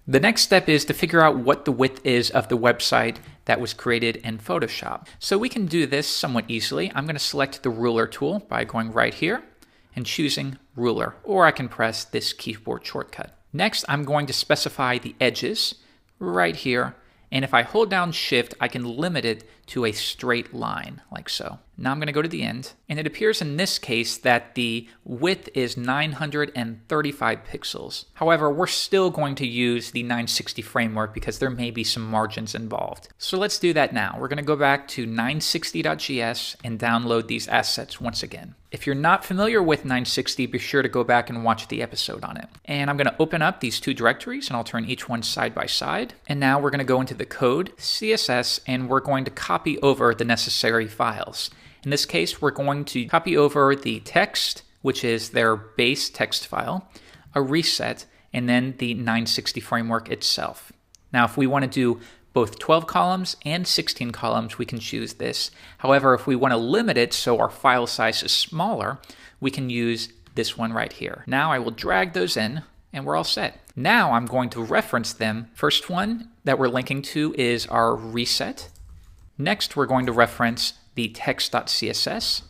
The next step is to figure out what the width is of the website that was created in Photoshop. So we can do this somewhat easily. I'm going to select the ruler tool by going right here and choosing ruler, or I can press this keyboard shortcut. Next, I'm going to specify the edges right here, and if I hold down Shift, I can limit it to a straight line, like so. Now I'm going to go to the end, and it appears in this case that the width is 935 pixels. However, we're still going to use the 960 framework because there may be some margins involved. So let's do that now. We're going to go back to 960.js and download these assets once again. If you're not familiar with 960, be sure to go back and watch the episode on it. And I'm going to open up these two directories, and I'll turn each one side by side. And now we're going to go into the code, CSS, and we're going to copy over the necessary files. In this case, we're going to copy over the text, which is their base text file, a reset, and then the 960 framework itself. Now, if we want to do both 12 columns and 16 columns, we can choose this. However, if we want to limit it so our file size is smaller, we can use this one right here. Now I will drag those in, and we're all set. Now I'm going to reference them. First one that we're linking to is our reset. Next, we're going to reference the text.css.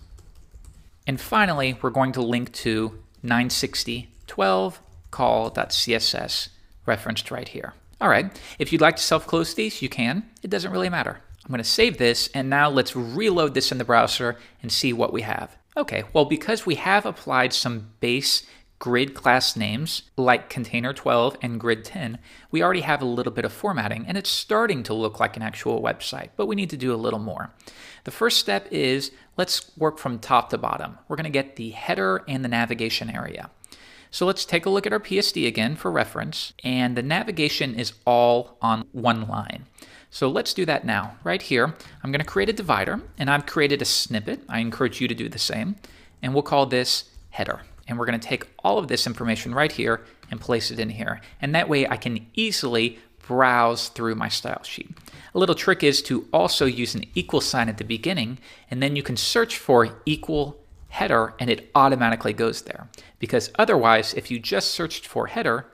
And finally, we're going to link to 960.12 call.css referenced right here. All right, if you'd like to self-close these, you can. It doesn't really matter. I'm going to save this, and now let's reload this in the browser and see what we have. Okay, well, because we have applied some base grid class names like container 12 and grid 10, we already have a little bit of formatting, and it's starting to look like an actual website, but we need to do a little more. The first step is let's work from top to bottom. We're going to get the header and the navigation area. So let's take a look at our PSD again for reference, and the navigation is all on one line. So let's do that now. Right here, I'm going to create a divider, and I've created a snippet. I encourage you to do the same, and we'll call this header. And we're going to take all of this information right here and place it in here. And that way I can easily browse through my style sheet. A little trick is to also use an equal sign at the beginning, and then you can search for equal header and it automatically goes there. Because otherwise, if you just searched for header,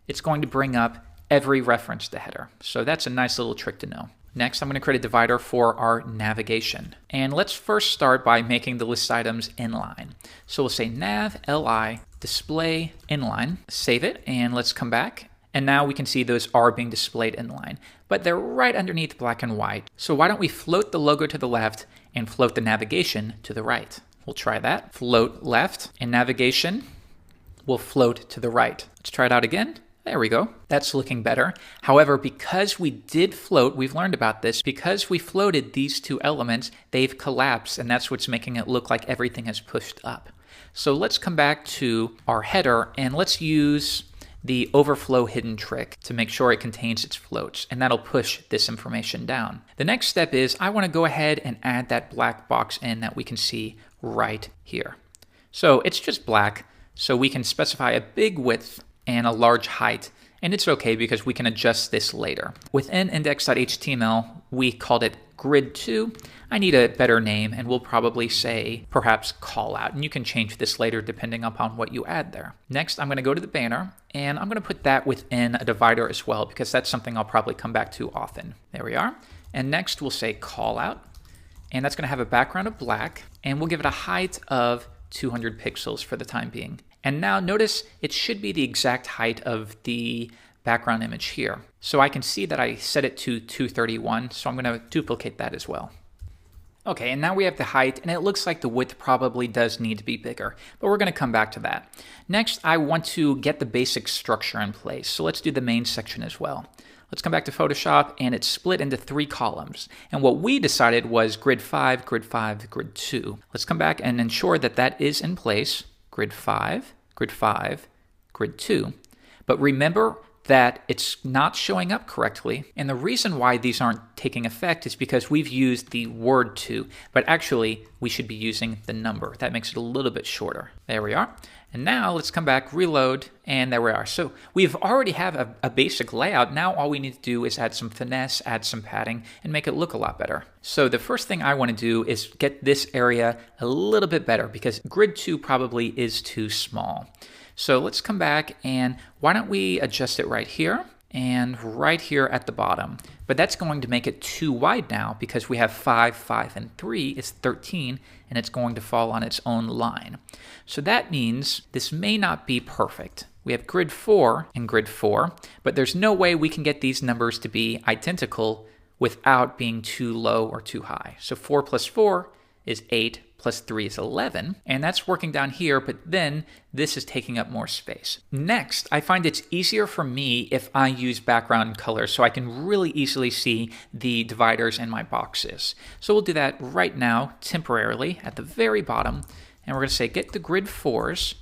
it's going to bring up every reference to header. So that's a nice little trick to know. Next, I'm going to create a divider for our navigation. And let's first start by making the list items inline. So we'll say nav li display inline, save it, and let's come back. And now we can see those are being displayed inline, but they're right underneath black and white. So why don't we float the logo to the left and float the navigation to the right? We'll try that. Float left, and navigation will float to the right. Let's try it out again. There we go. That's looking better. However, because we did float, we've learned about this, because we floated these two elements, they've collapsed, and that's what's making it look like everything is pushed up. So let's come back to our header, and let's use the overflow hidden trick to make sure it contains its floats, and that'll push this information down. The next step is I want to go ahead and add that black box in that we can see right here. So it's just black, so we can specify a big width and a large height, and it's okay because we can adjust this later. Within index.html, we called it grid2. I need a better name, and we'll probably say perhaps callout, and you can change this later depending upon what you add there. Next, I'm going to go to the banner, and I'm going to put that within a divider as well because that's something I'll probably come back to often. There we are. And next, we'll say callout, and that's going to have a background of black, and we'll give it a height of 200 pixels for the time being. And now notice it should be the exact height of the background image here. So I can see that I set it to 231, so I'm going to duplicate that as well. Okay, and now we have the height, and it looks like the width probably does need to be bigger, but we're going to come back to that. Next, I want to get the basic structure in place, so let's do the main section as well. Let's come back to Photoshop, and it's split into 3 columns. And what we decided was grid 5, grid 5, grid 2. Let's come back and ensure that that is in place. Grid 5, grid 5, grid 2. But remember that it's not showing up correctly. And the reason why these aren't taking effect is because we've used the word to, but actually we should be using the number. That makes it a little bit shorter. There we are. And now let's come back, reload, and there we are. So we've already have a basic layout. Now all we need to do is add some finesse, add some padding, and make it look a lot better. So the first thing I want to do is get this area a little bit better because grid 2 probably is too small. So let's come back, and why don't we adjust it right here? and right here at the bottom. But that's going to make it too wide now because we have 5, 5, and 3 is 13, and it's going to fall on its own line. So that means this may not be perfect. We have grid 4 and grid 4, but there's no way we can get these numbers to be identical without being too low or too high. So 4 plus 4 is 8, plus 3 is 11, and that's working down here, but then this is taking up more space. Next, I find it's easier for me if I use background colors so I can really easily see the dividers in my boxes. So we'll do that right now, temporarily, at the very bottom, and we're going to say get the grid 4s,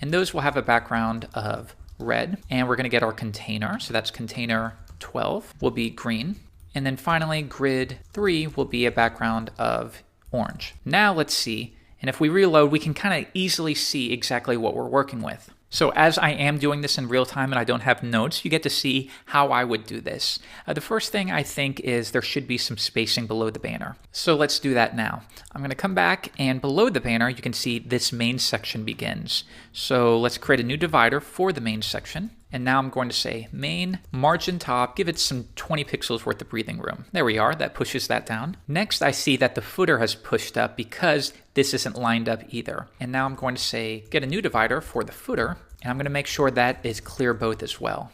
and those will have a background of red, and we're going to get our container, so that's container 12 will be green, and then finally grid 3 will be a background of orange. Now let's see, and if we reload, we can kind of easily see exactly what we're working with. So as I am doing this in real time and I don't have notes, you get to see how I would do this. The first thing I think is there should be some spacing below the banner. So let's do that now. I'm going to come back, and below the banner you can see this main section begins. So let's create a new divider for the main section. And now I'm going to say main, margin top, give it some 20 pixels worth of breathing room. There we are, that pushes that down. Next, I see that the footer has pushed up because this isn't lined up either. And now I'm going to say get a new divider for the footer, and I'm going to make sure that is clear both as well.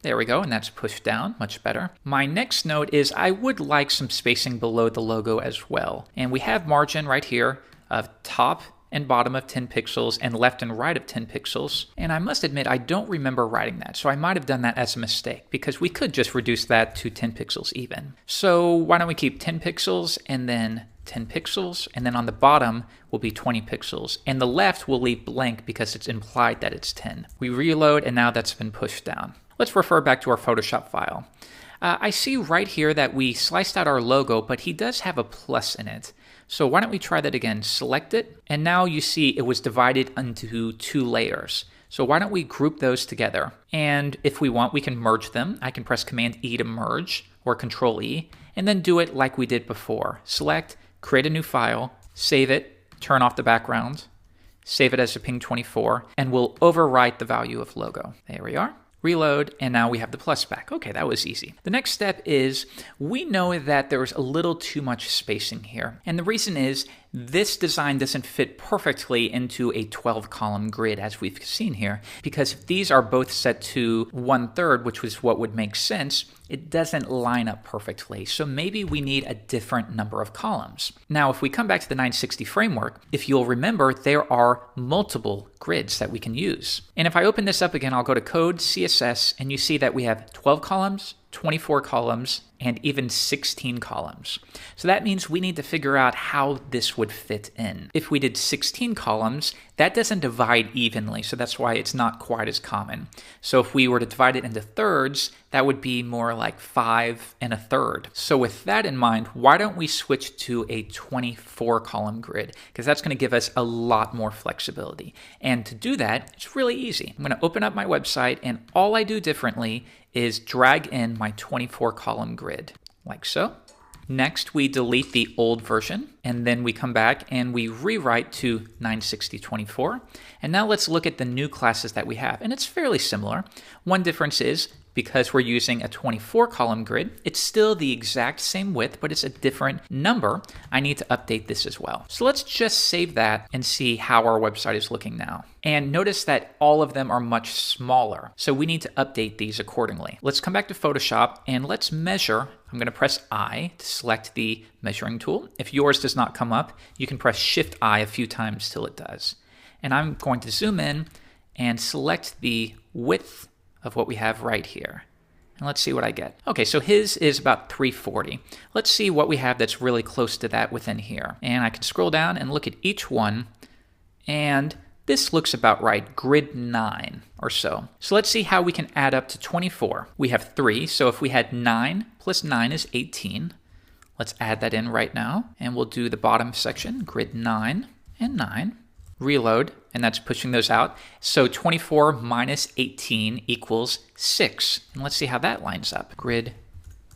There we go, and that's pushed down, much better. My next note is I would like some spacing below the logo as well. And we have margin right here of top and bottom of 10 pixels and left and right of 10 pixels. And I must admit, I don't remember writing that, so I might have done that as a mistake because we could just reduce that to 10 pixels even. So why don't we keep 10 pixels and then 10 pixels, and then on the bottom will be 20 pixels, and the left will leave blank because it's implied that it's 10. We reload, and now that's been pushed down. Let's refer back to our Photoshop file. I see right here that we sliced out our logo, but he does have a plus in it. So why don't we try that again? Select it, and now you see it was divided into 2 layers. So why don't we group those together? And if we want, we can merge them. I can press Command E to merge, or Control E, and then do it like we did before. Select, create a new file, save it, turn off the background, save it as a ping24, and we'll overwrite the value of logo. There we are. Reload, and now we have the plus back. Okay, that was easy. The next step is we know that there's a little too much spacing here. And the reason is this design doesn't fit perfectly into a 12-column grid as we've seen here, because if these are both set to 1/3, which was what would make sense, it doesn't line up perfectly. So maybe we need a different number of columns. Now, if we come back to the 960 framework, if you'll remember, there are multiple grids that we can use. And if I open this up again, I'll go to Code, CSS, and you see that we have 12 columns, 24 columns, and even 16 columns. So that means we need to figure out how this would fit in. If we did 16 columns, that doesn't divide evenly, so that's why it's not quite as common. So if we were to divide it into thirds, that would be more like 5 1/3. So with that in mind, why don't we switch to a 24-column grid? Because that's going to give us a lot more flexibility. And to do that, it's really easy. I'm going to open up my website, and all I do differently is drag in my 24-column grid, like so. Next, we delete the old version, and then we come back and we rewrite to 96024. And now let's look at the new classes that we have, and it's fairly similar. One difference is, because we're using a 24-column grid, it's still the exact same width, but it's a different number. I need to update this as well. So let's just save that and see how our website is looking now. And notice that all of them are much smaller, so we need to update these accordingly. Let's come back to Photoshop and let's measure. I'm going to press I to select the measuring tool. If yours does not come up, you can press Shift I a few times till it does. And I'm going to zoom in and select the width of what we have right here. And let's see what I get. Okay, so his is about 340. Let's see what we have that's really close to that within here. And I can scroll down and look at each one, and this looks about right, grid 9 or so. So let's see how we can add up to 24. We have 3, so if we had 9 plus 9 is 18. Let's add that in right now, and we'll do the bottom section, grid 9 and 9. Reload, and that's pushing those out. So 24 minus 18 equals 6. And let's see how that lines up. Grid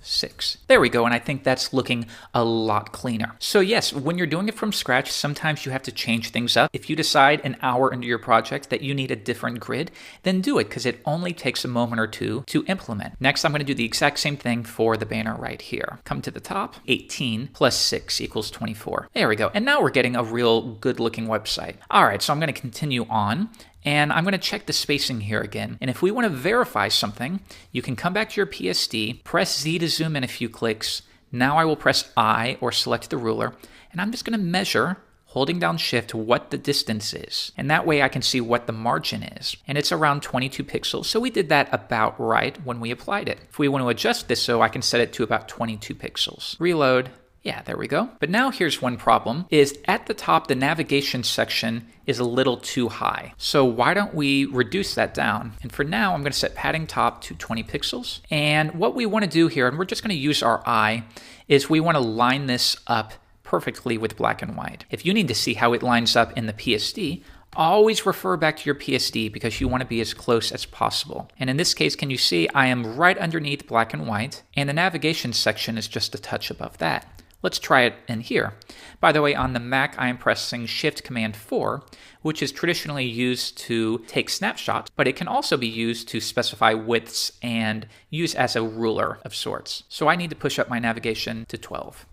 6. There we go, and I think that's looking a lot cleaner. So yes, when you're doing it from scratch, sometimes you have to change things up. If you decide an hour into your project that you need a different grid, then do it, because it only takes a moment or two to implement. Next, I'm going to do the exact same thing for the banner right here. Come to the top, 18 plus 6 equals 24. There we go, and now we're getting a real good looking website. All right, so I'm going to continue on. And I'm going to check the spacing here again. And if we want to verify something, you can come back to your PSD, press Z to zoom in a few clicks. Now I will press I or select the ruler, and I'm just going to measure, holding down Shift, what the distance is. And that way I can see what the margin is. And it's around 22 pixels, so we did that about right when we applied it. If we want to adjust this, so I can set it to about 22 pixels. Reload. Yeah, there we go. But now here's one problem, is at the top, the navigation section is a little too high. So why don't we reduce that down? And for now, I'm going to set padding top to 20 pixels. And what we want to do here, and we're just going to use our eye, is we want to line this up perfectly with black and white. If you need to see how it lines up in the PSD, always refer back to your PSD because you want to be as close as possible. And in this case, can you see I am right underneath black and white, and the navigation section is just a touch above that. Let's try it in here. By the way, on the Mac, I am pressing Shift-Command-4, which is traditionally used to take snapshots, but it can also be used to specify widths and use as a ruler of sorts. So I need to push up my navigation to 12.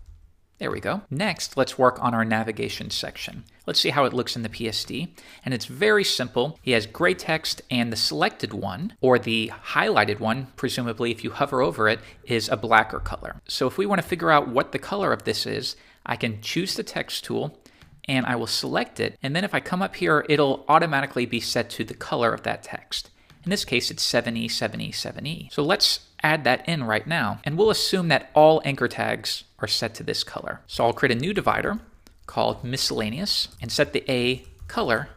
There we go. Next, let's work on our navigation section. Let's see how it looks in the PSD. And it's very simple. He has gray text, and the selected one, or the highlighted one, presumably if you hover over it, is a blacker color. So if we want to figure out what the color of this is, I can choose the text tool, and I will select it. And then if I come up here, it'll automatically be set to the color of that text. In this case, it's 7E, 7E, 7E. So let's add that in right now, and we'll assume that all anchor tags are set to this color. So I'll create a new divider called miscellaneous and set the A color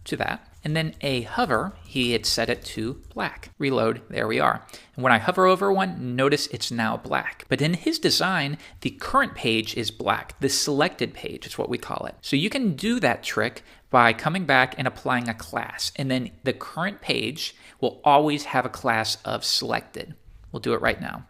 to that. And then A hover, he had set it to black. Reload, there we are. And when I hover over one, notice it's now black. But in his design, the current page is black. The selected page is what we call it. So you can do that trick by coming back and applying a class. And then the current page will always have a class of selected. We'll do it right now.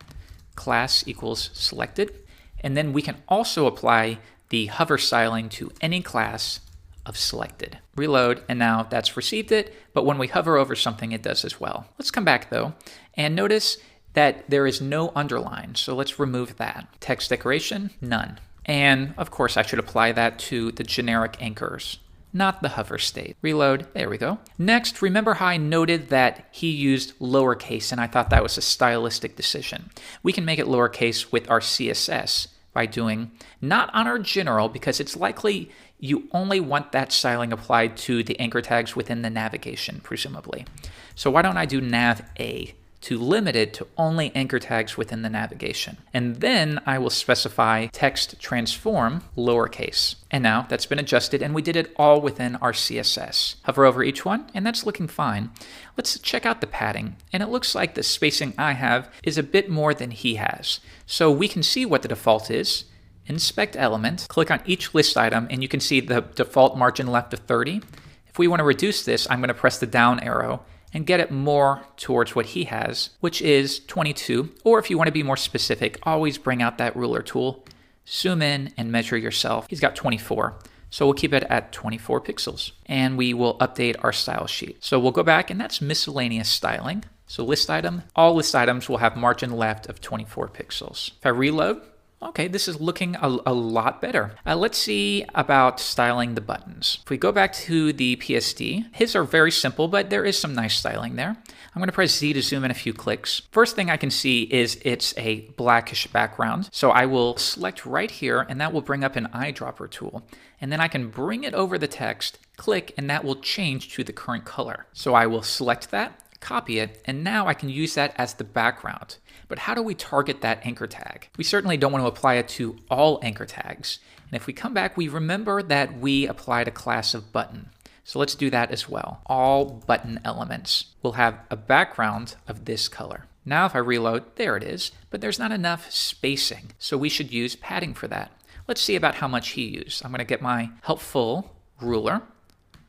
Class equals selected. And then we can also apply the hover styling to any class of selected. Reload, and now that's received it, but when we hover over something, it does as well. Let's come back though, and notice that there is no underline, so let's remove that. Text decoration, none. And of course, I should apply that to the generic anchors, not the hover state. Reload, there we go. Next, remember how I noted that he used lowercase, and I thought that was a stylistic decision. We can make it lowercase with our CSS by doing, not on our general, because it's likely you only want that styling applied to the anchor tags within the navigation, presumably. So why don't I do nav A to limit it to only anchor tags within the navigation. And then I will specify text transform lowercase. And now that's been adjusted, and we did it all within our CSS. Hover over each one, and that's looking fine. Let's check out the padding, and it looks like the spacing I have is a bit more than he has. So we can see what the default is. Inspect element, click on each list item, and you can see the default margin left of 30. If we want to reduce this, I'm going to press the down arrow and get it more towards what he has, which is 22. Or if you want to be more specific, always bring out that ruler tool, zoom in and measure yourself. He's got 24. So we'll keep it at 24 pixels. And we will update our style sheet. So we'll go back, and that's miscellaneous styling. So list item, all list items will have margin left of 24 pixels. If I reload, okay, this is looking a lot better. Let's see about styling the buttons. If we go back to the PSD, his are very simple, but there is some nice styling there. I'm going to press Z to zoom in a few clicks. First thing I can see is it's a blackish background. So I will select right here, and that will bring up an eyedropper tool. And then I can bring it over the text, click, and that will change to the current color. So I will select that, copy it, and now I can use that as the background. But how do we target that anchor tag? We certainly don't want to apply it to all anchor tags. And if we come back, we remember that we applied a class of button. So let's do that as well. All button elements will have a background of this color. Now if I reload, there it is, but there's not enough spacing. So we should use padding for that. Let's see about how much he used. I'm going to get my helpful ruler,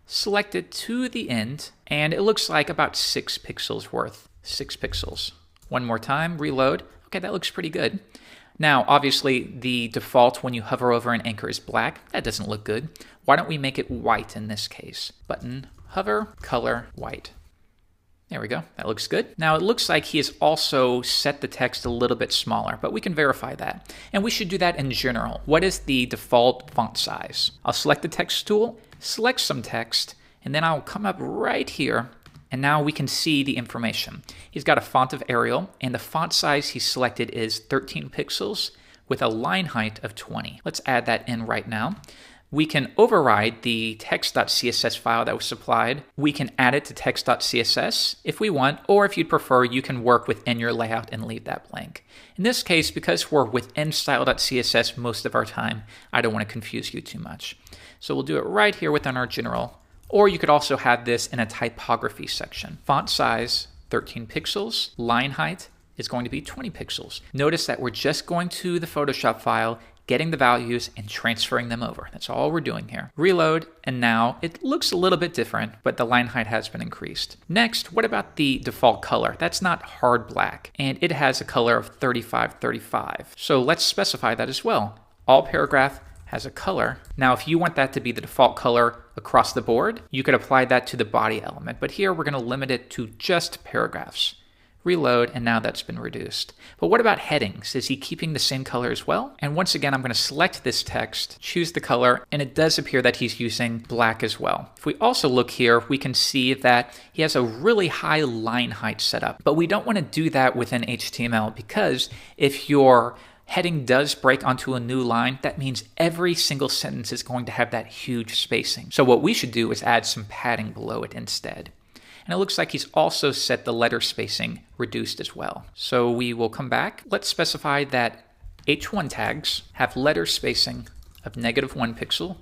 select it to the end, and it looks like about 6 pixels worth. 6 pixels. One more time, reload. Okay, that looks pretty good. Now, obviously, the default when you hover over an anchor is black. That doesn't look good. Why don't we make it white in this case? Button, hover, color, white. There we go. That looks good. Now, it looks like he has also set the text a little bit smaller, but we can verify that. And we should do that in general. What is the default font size? I'll select the text tool, select some text, and then I'll come up right here, and now we can see the information. He's got a font of Arial, and the font size he selected is 13 pixels with a line height of 20. Let's add that in right now. We can override the text.css file that was supplied. We can add it to text.css if we want, or if you'd prefer, you can work within your layout and leave that blank. In this case, because we're within style.css most of our time, I don't want to confuse you too much. So we'll do it right here within our general, or you could also have this in a typography section. Font size, 13 pixels, line height is going to be 20 pixels. Notice that we're just going to the Photoshop file, getting the values and transferring them over. That's all we're doing here. Reload, and now it looks a little bit different, but the line height has been increased. Next, what about the default color? That's not hard black, and it has a color of 3535. So let's specify that as well. All paragraph has a color. Now, if you want that to be the default color across the board, you could apply that to the body element, but here we're gonna limit it to just paragraphs. Reload, and now that's been reduced. But what about headings? Is he keeping the same color as well? And once again, I'm going to select this text, choose the color, and it does appear that he's using black as well. If we also look here, we can see that he has a really high line height set up, but we don't want to do that within HTML because if your heading does break onto a new line, that means every single sentence is going to have that huge spacing. So what we should do is add some padding below it instead. And it looks like he's also set the letter spacing reduced as well. So we will come back. Let's specify that H1 tags have letter spacing of -1 pixel,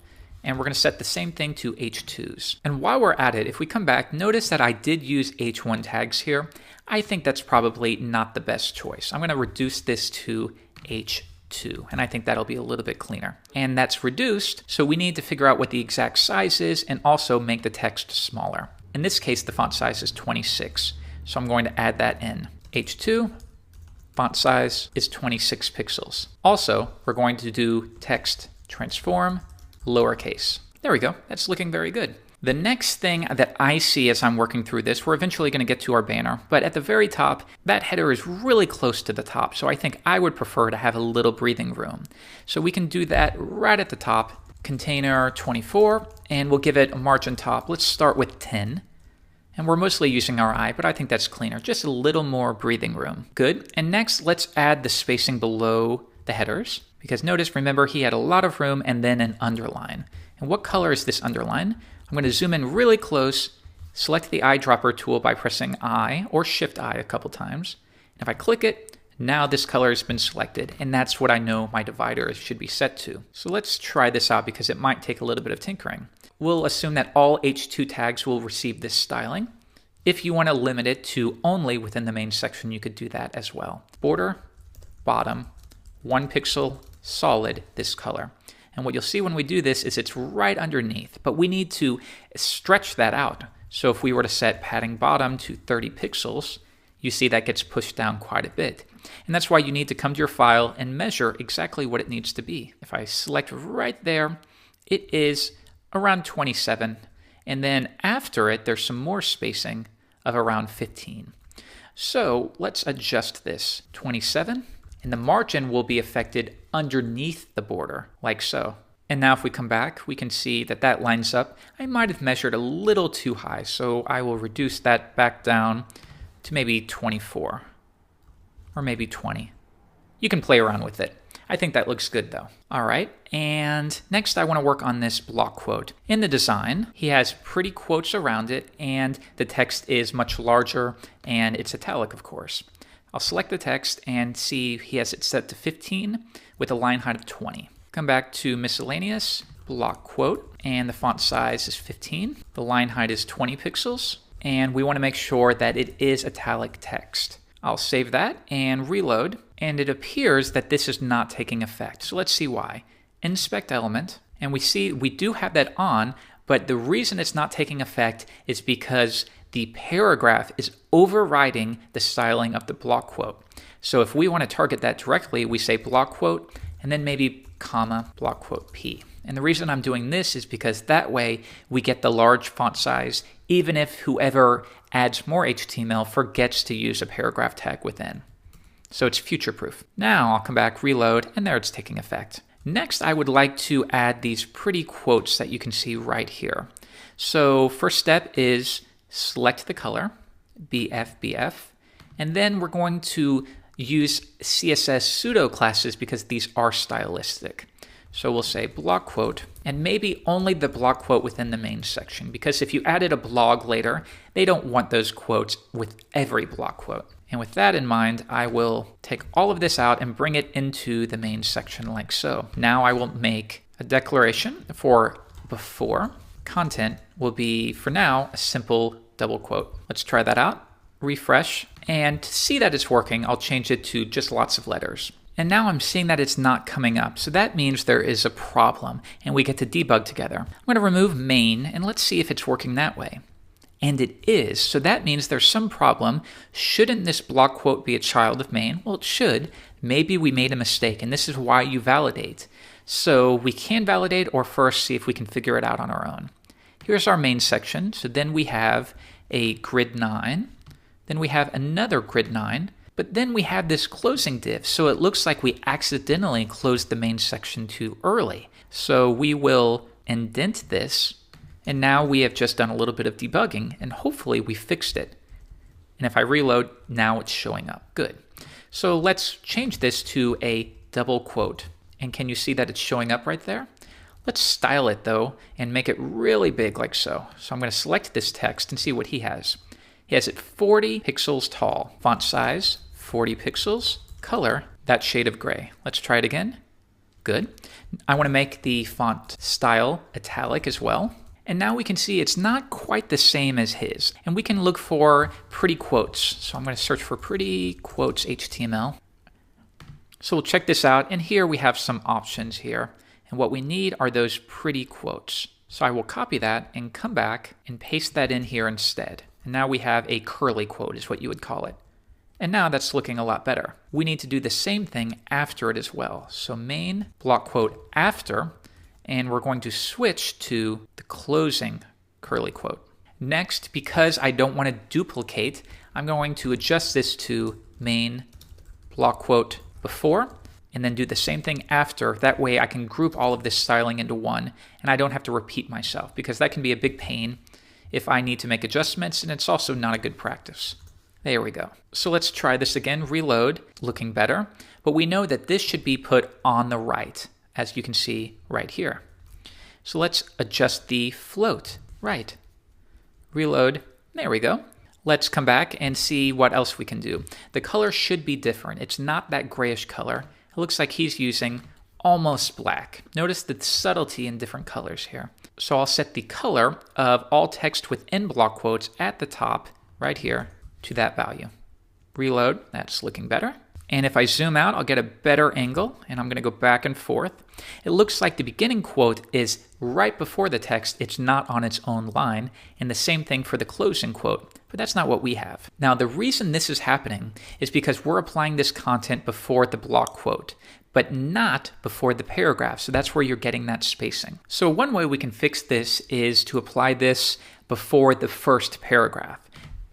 and we're going to set the same thing to H2s. And while we're at it, if we come back, notice that I did use H1 tags here. I think that's probably not the best choice. I'm going to reduce this to H2, and I think that'll be a little bit cleaner. And that's reduced, so we need to figure out what the exact size is and also make the text smaller. In this case, the font size is 26, so I'm going to add that in. H2, font size is 26 pixels. Also, we're going to do text transform lowercase. There we go, that's looking very good. The next thing that I see as I'm working through this, we're eventually going to get to our banner, but at the very top, that header is really close to the top, so I think I would prefer to have a little breathing room. So we can do that right at the top. Container 24, and we'll give it a margin top. Let's start with 10. And we're mostly using our eye, but I think that's cleaner. Just a little more breathing room. Good. And next, let's add the spacing below the headers. Because notice, remember, he had a lot of room and then an underline. And what color is this underline? I'm going to zoom in really close, select the eyedropper tool by pressing I or Shift I a couple times. And if I click it, now this color has been selected, and that's what I know my divider should be set to. So let's try this out because it might take a little bit of tinkering. We'll assume that all H2 tags will receive this styling. If you want to limit it to only within the main section, you could do that as well. Border, bottom, 1 pixel, solid, this color. And what you'll see when we do this is it's right underneath, but we need to stretch that out. So if we were to set padding bottom to 30 pixels, you see that gets pushed down quite a bit. And that's why you need to come to your file and measure exactly what it needs to be. If I select right there, it is around 27. And then after it, there's some more spacing of around 15. So let's adjust this. 27, and the margin will be affected underneath the border, like so. And now if we come back, we can see that that lines up. I might have measured a little too high, so I will reduce that back down to maybe 24 or maybe 20. You can play around with it. I think that looks good though. All right, and next I want to work on this block quote. In the design, he has pretty quotes around it, and the text is much larger, and it's italic, of course. I'll select the text and see he has it set to 15 with a line height of 20. Come back to miscellaneous, block quote, and the font size is 15. The line height is 20 pixels, and we want to make sure that it is italic text. I'll save that and reload, and it appears that this is not taking effect. So let's see why. Inspect element, and we see we do have that on, but the reason it's not taking effect is because the paragraph is overriding the styling of the block quote. So if we want to target that directly, we say block quote and then maybe comma block quote P. And the reason I'm doing this is because that way we get the large font size, even if whoever adds more HTML forgets to use a paragraph tag within. So it's future-proof. Now I'll come back, reload, and there it's taking effect. Next, I would like to add these pretty quotes that you can see right here. So first step is select the color, BF, and then we're going to use CSS pseudo classes because these are stylistic. So we'll say block quote, and maybe only the block quote within the main section, because if you added a blog later, they don't want those quotes with every block quote. And with that in mind, I will take all of this out and bring it into the main section like so. Now I will make a declaration for before. Content will be, for now, a simple double quote. Let's try that out, refresh, and to see that it's working, I'll change it to just lots of letters. And now I'm seeing that it's not coming up, so that means there is a problem, and we get to debug together. I'm going to remove main, and let's see if it's working that way. And it is, so that means there's some problem. Shouldn't this block quote be a child of main? Well, it should. Maybe we made a mistake, and this is why you validate. So we can validate or first see if we can figure it out on our own. Here's our main section. So then we have a grid 9. Then we have another grid 9. But then we have this closing div, so it looks like we accidentally closed the main section too early. So we will indent this, and now we have just done a little bit of debugging, and hopefully we fixed it. And if I reload, now it's showing up. Good. So let's change this to a double quote. And can you see that it's showing up right there? Let's style it though, and make it really big like so. So I'm going to select this text and see what he has. He has it 40 pixels tall. Font size, 40 pixels. Color, that shade of gray. Let's try it again. Good. I want to make the font style italic as well. And now we can see it's not quite the same as his. And we can look for pretty quotes. So I'm going to search for pretty quotes HTML. So we'll check this out. And here we have some options here. And what we need are those pretty quotes. So I will copy that and come back and paste that in here instead. And now we have a curly quote is what you would call it. And now that's looking a lot better. We need to do the same thing after it as well. So main block quote after, and we're going to switch to the closing curly quote. Next, because I don't want to duplicate, I'm going to adjust this to main block quote before, and then do the same thing after. That way I can group all of this styling into one, and I don't have to repeat myself, because that can be a big pain if I need to make adjustments, and it's also not a good practice. There we go. So let's try this again, reload, looking better, but we know that this should be put on the right, as you can see right here. So let's adjust the float, right. Reload, there we go. Let's come back and see what else we can do. The color should be different. It's not that grayish color. It looks like he's using almost black. Notice the subtlety in different colors here. So I'll set the color of all text within block quotes at the top, right here, to that value. Reload, that's looking better. And if I zoom out, I'll get a better angle, and I'm going to go back and forth. It looks like the beginning quote is right before the text. It's not on its own line, and the same thing for the closing quote, but that's not what we have. Now, the reason this is happening is because we're applying this content before the block quote, but not before the paragraph. So that's where you're getting that spacing. So one way we can fix this is to apply this before the first paragraph.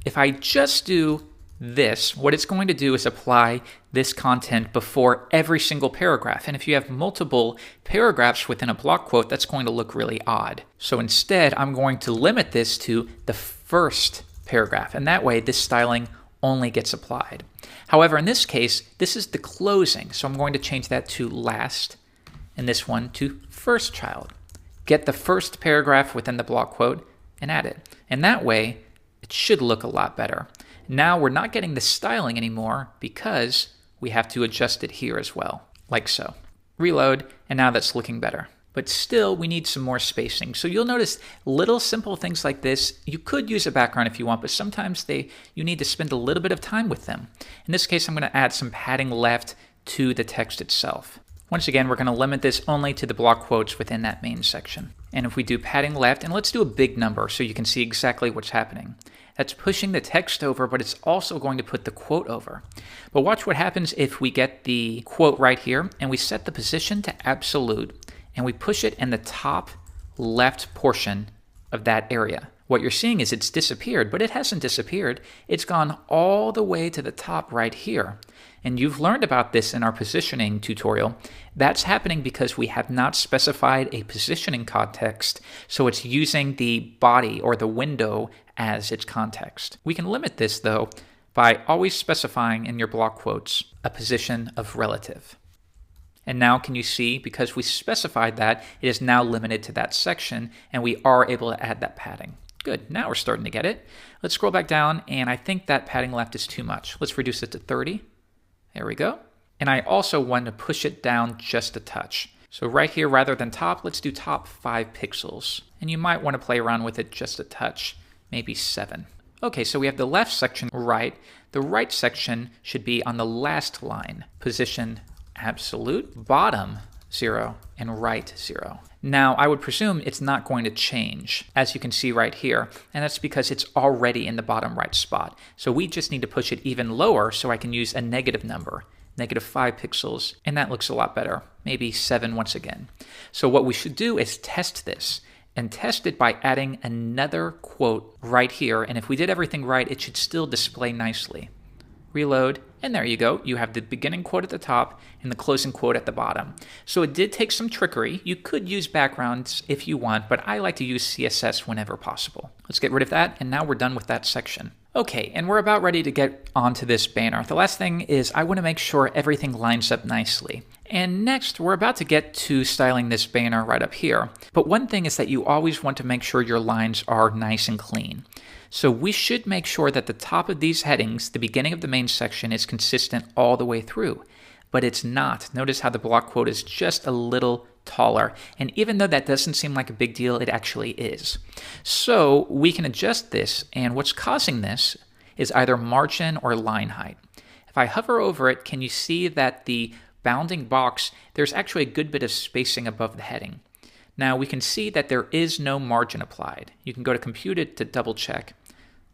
If I just do this, what it's going to do is apply this content before every single paragraph. And if you have multiple paragraphs within a block quote, that's going to look really odd. So instead, I'm going to limit this to the first paragraph. And that way, this styling only gets applied. However, in this case, this is the closing. So I'm going to change that to last, and this one to first child. Get the first paragraph within the block quote and add it. And that way, it should look a lot better. Now we're not getting the styling anymore because we have to adjust it here as well, like so. Reload, and now that's looking better. But still, we need some more spacing. So you'll notice little simple things like this. You could use a background if you want, but sometimes you need to spend a little bit of time with them. In this case, I'm going to add some padding left to the text itself. Once again, we're going to limit this only to the block quotes within that main section. And if we do padding left, and let's do a big number so you can see exactly what's happening. That's pushing the text over, but it's also going to put the quote over. But watch what happens if we get the quote right here, and we set the position to absolute, and we push it in the top left portion of that area. What you're seeing is it's disappeared, but it hasn't disappeared. It's gone all the way to the top right here. And you've learned about this in our positioning tutorial. That's happening because we have not specified a positioning context, so it's using the body or the window as its context. We can limit this, though, by always specifying in your block quotes a position of relative. And now can you see, because we specified that, it is now limited to that section, and we are able to add that padding. Good, now we're starting to get it. Let's scroll back down, and I think that padding left is too much. Let's reduce it to 30. There we go. And I also want to push it down just a touch. So right here, rather than top, let's do top 5 pixels. And you might want to play around with it just a touch, maybe 7. Okay, so we have the left section right. The right section should be on the last line. Position absolute, bottom 0, and right 0. Now, I would presume it's not going to change, as you can see right here, and that's because it's already in the bottom right spot. So we just need to push it even lower so I can use a negative number, negative 5 pixels, and that looks a lot better, maybe 7 once again. So what we should do is test this, and test it by adding another quote right here, and if we did everything right, it should still display nicely. Reload, and there you go. You have the beginning quote at the top and the closing quote at the bottom. So it did take some trickery. You could use backgrounds if you want, but I like to use CSS whenever possible. Let's get rid of that, and now we're done with that section. Okay, and we're about ready to get onto this banner. The last thing is I want to make sure everything lines up nicely. And next, we're about to get to styling this banner right up here. But one thing is that you always want to make sure your lines are nice and clean. So we should make sure that the top of these headings, the beginning of the main section, is consistent all the way through. But it's not. Notice how the block quote is just a little taller. And even though that doesn't seem like a big deal, it actually is. So we can adjust this, and what's causing this is either margin or line height. If I hover over it, can you see that the bounding box, there's actually a good bit of spacing above the heading. Now we can see that there is no margin applied. You can go to compute it to double check.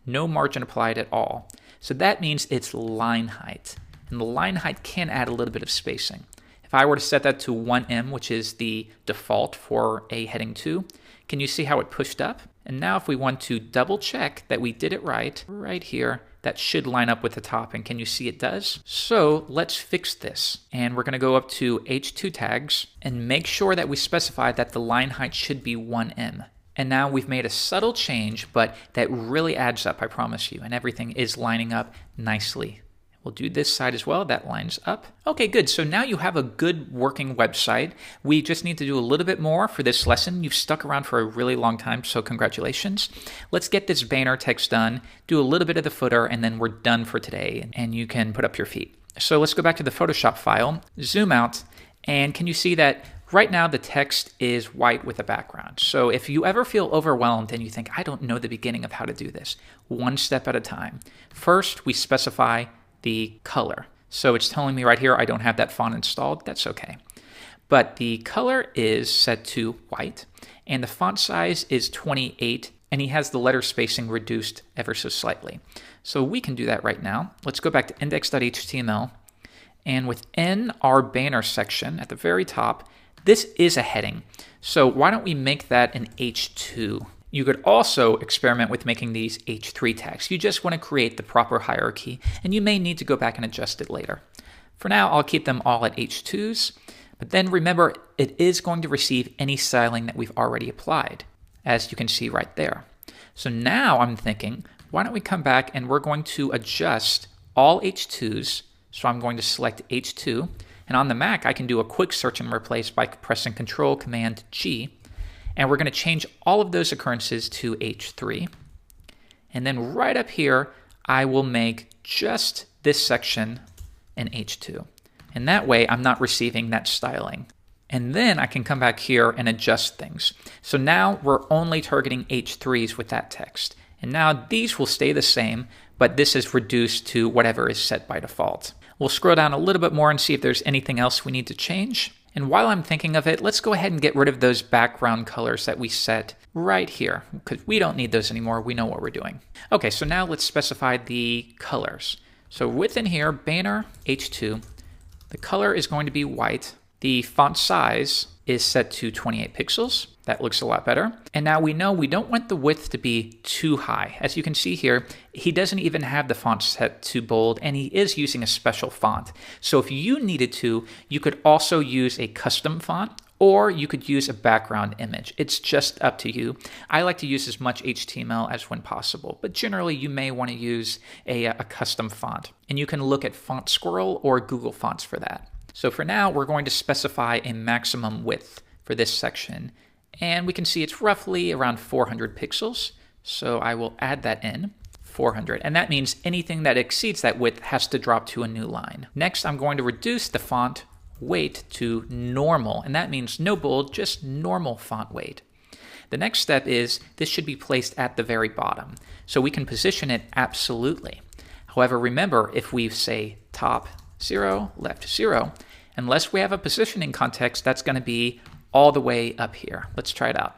No margin applied at all. So that means it's line height. And the line height can add a little bit of spacing. If I were to set that to 1em, which is the default for a heading 2, can you see how it pushed up? And now if we want to double check that we did it right here, that should line up with the top, and can you see it does? So let's fix this. And we're gonna go up to H2 tags and make sure that we specify that the line height should be 1em. And now we've made a subtle change, but that really adds up, I promise you, and everything is lining up nicely. We'll do this side as well. That lines up. Okay, good. So now you have a good working website. We just need to do a little bit more for this lesson. You've stuck around for a really long time, so congratulations. Let's get this banner text done, do a little bit of the footer, and then we're done for today, and you can put up your feet. So let's go back to the Photoshop file, zoom out, and can you see that right now the text is white with a background. So if you ever feel overwhelmed and you think, I don't know the beginning of how to do this, one step at a time. First, we specify the color. So it's telling me right here I don't have that font installed. That's okay. But the color is set to white, and the font size is 28, and he has the letter spacing reduced ever so slightly. So we can do that right now. Let's go back to index.html, and within our banner section at the very top, this is a heading. So why don't we make that an H2? You could also experiment with making these H3 tags. You just want to create the proper hierarchy, and you may need to go back and adjust it later. For now, I'll keep them all at H2s, but then remember, it is going to receive any styling that we've already applied, as you can see right there. So now I'm thinking, why don't we come back and we're going to adjust all H2s. So I'm going to select H2, and on the Mac, I can do a quick search and replace by pressing Control-Command-G. And we're going to change all of those occurrences to H3. And then right up here, I will make just this section an H2. And that way, I'm not receiving that styling. And then I can come back here and adjust things. So now we're only targeting H3s with that text. And now these will stay the same, but this is reduced to whatever is set by default. We'll scroll down a little bit more and see if there's anything else we need to change. And while I'm thinking of it, let's go ahead and get rid of those background colors that we set right here, because we don't need those anymore. We know what we're doing. Okay, so now let's specify the colors. So within here, banner H2, the color is going to be white. The font size is set to 28 pixels. That looks a lot better. And now we know we don't want the width to be too high. As you can see here, he doesn't even have the font set to bold, and he is using a special font. So if you needed to, you could also use a custom font, or you could use a background image. It's just up to you. I like to use as much HTML as when possible, but generally you may want to use a custom font. And you can look at Font Squirrel or Google Fonts for that. So for now, we're going to specify a maximum width for this section. And we can see it's roughly around 400 pixels. So I will add that in, 400. And that means anything that exceeds that width has to drop to a new line. Next, I'm going to reduce the font weight to normal. And that means no bold, just normal font weight. The next step is this should be placed at the very bottom. So we can position it absolutely. However, remember, if we say top 0, left 0, unless we have a positioning context, that's going to be all the way up here. Let's try it out.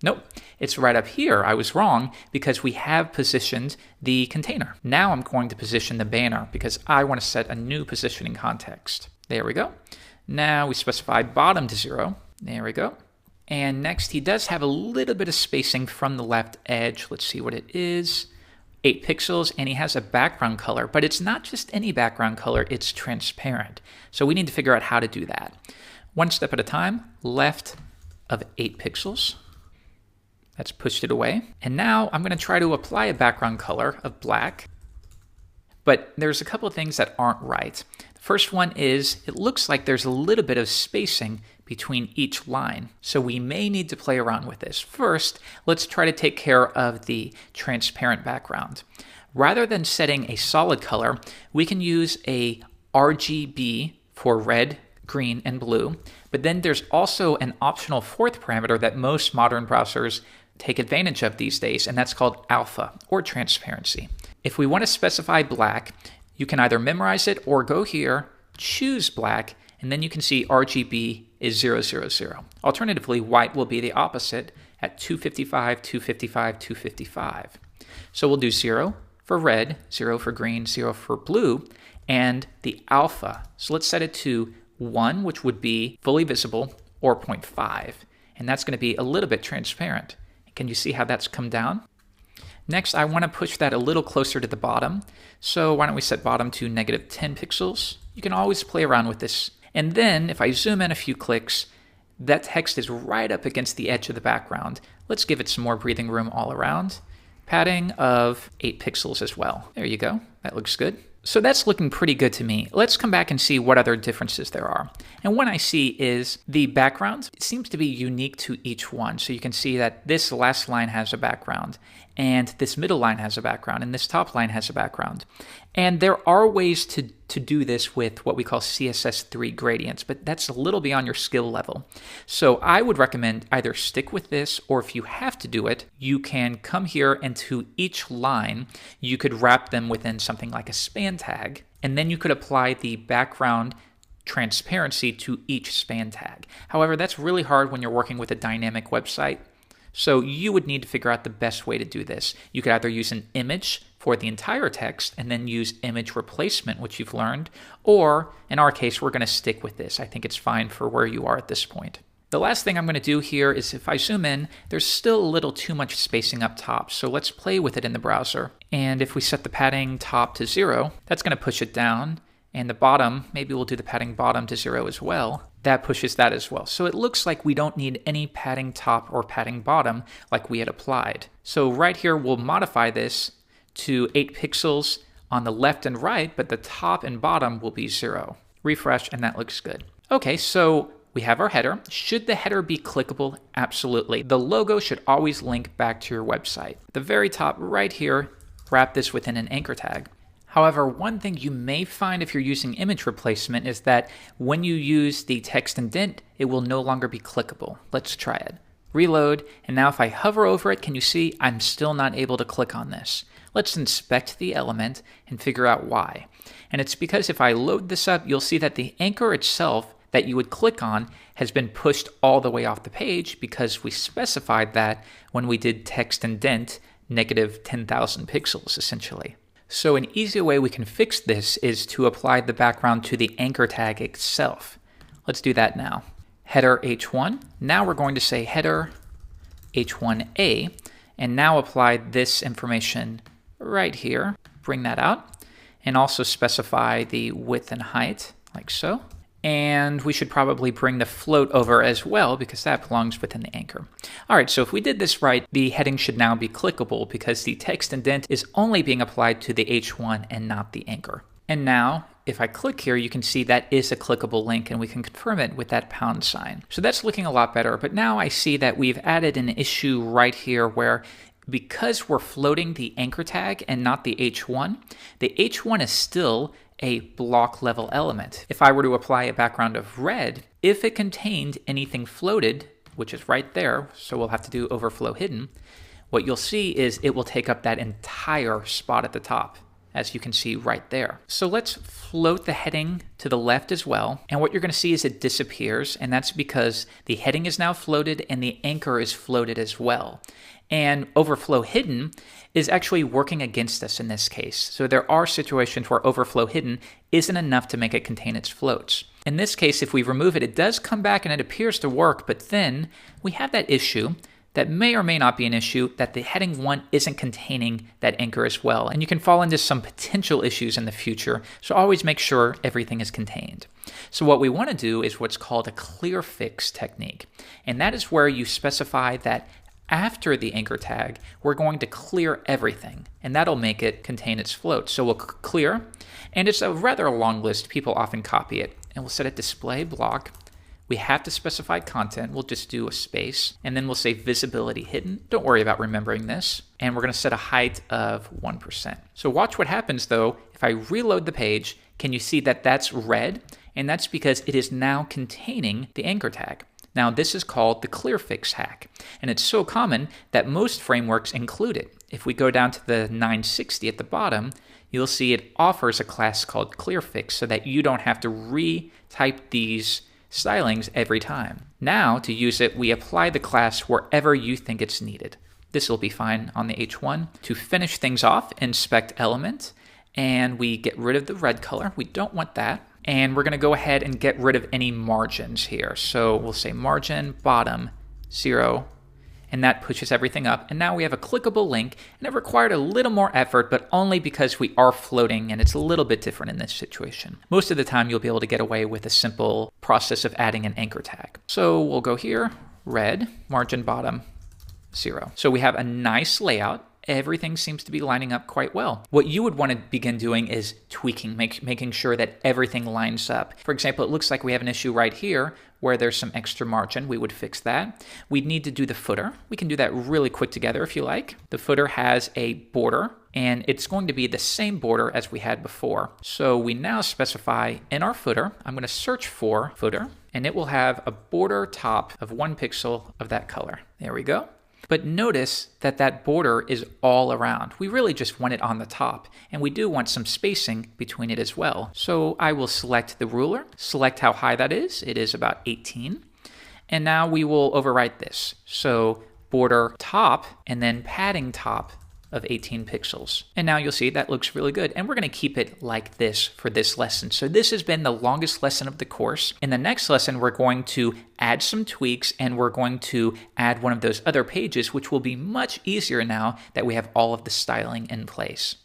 Nope, it's right up here. I was wrong because we have positioned the container. Now I'm going to position the banner because I want to set a new positioning context. There we go. Now we specify bottom to 0. There we go. And next he does have a little bit of spacing from the left edge. Let's see what it is. 8 pixels, and he has a background color, but it's not just any background color, it's transparent. So we need to figure out how to do that. One step at a time, left of 8 pixels. That's pushed it away. And now I'm going to try to apply a background color of black. But there's a couple of things that aren't right. The first one is it looks like there's a little bit of spacing between each line. So we may need to play around with this. First, let's try to take care of the transparent background. Rather than setting a solid color, we can use a RGB for red, green, and blue. But then there's also an optional fourth parameter that most modern browsers take advantage of these days, and that's called alpha, or transparency. If we want to specify black, you can either memorize it or go here, choose black, and then you can see RGB is 000. Alternatively, white will be the opposite at 255, 255, 255. So we'll do 0 for red, 0 for green, 0 for blue, and the alpha. So let's set it to 1, which would be fully visible, or 0.5. And that's going to be a little bit transparent. Can you see how that's come down? Next, I want to push that a little closer to the bottom. So why don't we set bottom to -10 pixels? You can always play around with this. And then if I zoom in a few clicks, that text is right up against the edge of the background. Let's give it some more breathing room all around. Padding of 8 pixels as well. There you go. That looks good. So that's looking pretty good to me. Let's come back and see what other differences there are. And what I see is the background. It seems to be unique to each one. So you can see that this last line has a background, and this middle line has a background, and this top line has a background. And there are ways to do this with what we call CSS3 gradients, but that's a little beyond your skill level. So I would recommend either stick with this, or if you have to do it, you can come here and to each line, you could wrap them within something like a span tag, and then you could apply the background transparency to each span tag. However, that's really hard when you're working with a dynamic website. So you would need to figure out the best way to do this. You could either use an image for the entire text and then use image replacement, which you've learned, or in our case, we're going to stick with this. I think it's fine for where you are at this point. The last thing I'm going to do here is if I zoom in, there's still a little too much spacing up top. So let's play with it in the browser. And if we set the padding top to 0, that's going to push it down. And the bottom, maybe we'll do the padding bottom to 0 as well. That pushes that as well. So it looks like we don't need any padding top or padding bottom like we had applied. So right here, we'll modify this to 8 pixels on the left and right, but the top and bottom will be 0. Refresh, and that looks good. Okay, so we have our header. Should the header be clickable? Absolutely. The logo should always link back to your website. The very top right here, wrap this within an anchor tag. However, one thing you may find if you're using image replacement is that when you use the text indent, it will no longer be clickable. Let's try it. Reload, and now if I hover over it, can you see I'm still not able to click on this? Let's inspect the element and figure out why. And it's because if I load this up, you'll see that the anchor itself, that you would click on has been pushed all the way off the page because we specified that when we did text indent negative 10,000 pixels essentially. So an easy way we can fix this is to apply the background to the anchor tag itself. Let's do that now. Header H1. Now we're going to say header H1A, and now apply this information right here. Bring that out, and also specify the width and height, like so. And we should probably bring the float over as well because that belongs within the anchor. All right, so if we did this right, the heading should now be clickable because the text indent is only being applied to the H1 and not the anchor. And now, if I click here, you can see that is a clickable link and we can confirm it with that pound sign. So that's looking a lot better, but now I see that we've added an issue right here where because we're floating the anchor tag and not the H1 is still a block level element. If I were to apply a background of red, if it contained anything floated, which is right there, so we'll have to do overflow hidden, what you'll see is it will take up that entire spot at the top, as you can see right there. So let's float the heading to the left as well. And what you're going to see is it disappears, and that's because the heading is now floated and the anchor is floated as well. And overflow hidden is actually working against us in this case. So there are situations where overflow hidden isn't enough to make it contain its floats. In this case, if we remove it, it does come back and it appears to work, but then we have that issue that may or may not be an issue that the heading 1 isn't containing that anchor as well. And you can fall into some potential issues in the future, so always make sure everything is contained. So what we want to do is what's called a clear fix technique. And that is where you specify that after the anchor tag, we're going to clear everything, and that'll make it contain its float. So we'll clear, and it's a rather long list. People often copy it, and we'll set it display block. We have to specify content. We'll just do a space, and then we'll say visibility hidden. Don't worry about remembering this. And we're going to set a height of 1%. So watch what happens, though. If I reload the page, can you see that that's red? And that's because it is now containing the anchor tag. Now, this is called the clear fix hack, and it's so common that most frameworks include it. If we go down to the 960 at the bottom, you'll see it offers a class called clear fix so that you don't have to retype these stylings every time. Now, to use it, we apply the class wherever you think it's needed. This will be fine on the H1. To finish things off, inspect element, and we get rid of the red color. We don't want that. And we're going to go ahead and get rid of any margins here. So we'll say margin bottom 0, and that pushes everything up. And now we have a clickable link, and it required a little more effort, but only because we are floating, and it's a little bit different in this situation. Most of the time, you'll be able to get away with a simple process of adding an anchor tag. So we'll go here, red, margin bottom 0. So we have a nice layout. Everything seems to be lining up quite well. What you would want to begin doing is tweaking, making sure that everything lines up. For example, it looks like we have an issue right here where there's some extra margin. We would fix that. We'd need to do the footer. We can do that really quick together if you like. The footer has a border, and it's going to be the same border as we had before. So we now specify in our footer, I'm going to search for footer, and it will have a border top of 1 pixel of that color. There we go. But notice that that border is all around. We really just want it on the top, and we do want some spacing between it as well. So I will select the ruler, select how high that is. It is about 18. And now we will overwrite this. So border top and then padding top of 18 pixels. And now you'll see that looks really good. And we're going to keep it like this for this lesson. So this has been the longest lesson of the course. In the next lesson, we're going to add some tweaks, and we're going to add one of those other pages, which will be much easier now that we have all of the styling in place.